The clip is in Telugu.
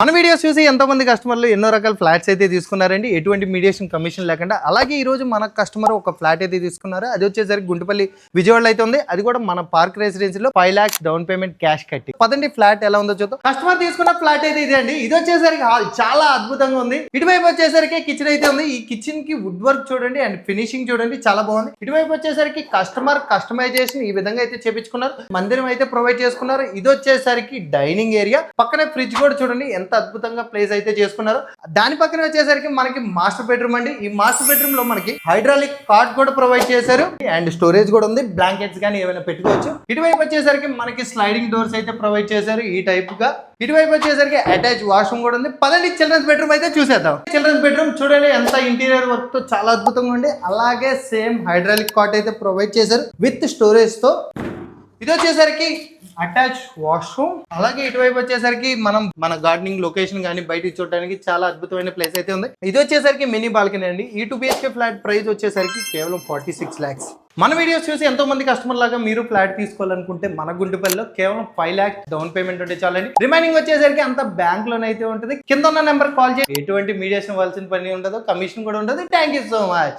మన వీడియోస్ చూసి ఎంతో మంది కస్టమర్లు ఎన్నో రకాల ఫ్లాట్స్ అయితే తీసుకున్నారండి, ఎటువంటి మీడియేషన్ కమిషన్ లేకుండా. అలాగే ఈ రోజు మన కస్టమర్ ఒక ఫ్లాట్ అయితే తీసుకున్నారు. అది వచ్చేసరికి గుంటుపల్లి విజయవాడలో అయితే ఉంది. అది కూడా మన పార్క్ రెసిడెన్సీలో 5 lakhs డౌన్ పేమెంట్ క్యాష్ కట్టి. పదండి ఫ్లాట్ ఎలా ఉందో చూద్దాం. కస్టమర్ తీసుకున్న ఫ్లాట్ అయితే ఇదే అండి. ఇది వచ్చేసరికి హాల్ చాలా అద్భుతంగా ఉంది. ఇటువైపు వచ్చేసరికి కిచెన్ అయితే ఉంది. ఈ కిచెన్ కి వుడ్ వర్క్ చూడండి అండ్ ఫినిషింగ్ చూడండి, చాలా బాగుంది. ఇటువైపు వచ్చేసరికి కస్టమర్ కస్టమైజేషన్ ఈ విధంగా అయితే చేపించుకున్నారు. మందిరం అయితే ప్రొవైడ్ చేసుకున్నారు. ఇది వచ్చేసరికి డైనింగ్ ఏరియా, పక్కనే ఫ్రిడ్జ్ కూడా చూడండి ఎంత అద్భుతంగా ప్లేస్ అయితే చేసుకున్నారు. దాని పక్కన వచ్చేసరికి మనకి మాస్టర్ బెడ్రూమ్ అండి. ఈ మాస్టర్ బెడ్రూమ్ లో మనకి హైడ్రాలిక్ కార్డ్ కూడా ప్రొవైడ్ చేశారు అండ్ స్టోరేజ్ కూడా ఉంది. బ్లాంకెట్స్ కానీ ఏమైనా పెట్టుకోవచ్చు. ఇటువైపు వచ్చేసరికి మనకి స్లైడింగ్ డోర్స్ అయితే ప్రొవైడ్ చేశారు ఈ టైప్ గా. ఇటువైపు వచ్చేసరికి అటాచ్ వాష్రూమ్ కూడా ఉంది. పదండి చిల్డ్రన్స్ బెడ్రూమ్ అయితే చూసేద్దాం. చిల్డ్రన్స్ బెడ్రూమ్ చూడండి ఎంత ఇంటీరియర్ వర్క్ తో చాలా అద్భుతంగా ఉంది. అలాగే సేమ్ హైడ్రాలిక్ కార్డ్ అయితే ప్రొవైడ్ చేశారు విత్ స్టోరేజ్ తో. ఇది వచ్చేసరికి అటాచ్ వాష్రూమ్. అలాగే ఇటువైపు వచ్చేసరికి మన గార్డెనింగ్ లొకేషన్ కానీ బయటికి చూడడానికి చాలా అద్భుతమైన ప్లేస్ అయితే ఉంది. ఇది వచ్చేసరికి మినీ బాల్కనీ అండి. ఈ 2 BHK ఫ్లాట్ ప్రైస్ వచ్చేసరికి కేవలం 46 lakhs. మన వీడియోస్ చూసి ఎంతో మంది కస్టమర్ లాగా మీరు ఫ్లాట్ తీసుకోవాలనుకుంటే మన గుంటుపల్లిలో కేవలం 5 lakhs డౌన్ పేమెంట్ ఉంటే చాలండి. రిమైనింగ్ వచ్చేసరికి అంత బ్యాంక్ లోన్ అయితే ఉంటుంది. కింద ఉన్న నెంబర్ కాల్ చేసి ఎటువంటి మీడియేషన్ ఇవ్వాల్సిన పని ఉండదు, కమిషన్ కూడా ఉండదు. Thank you so much.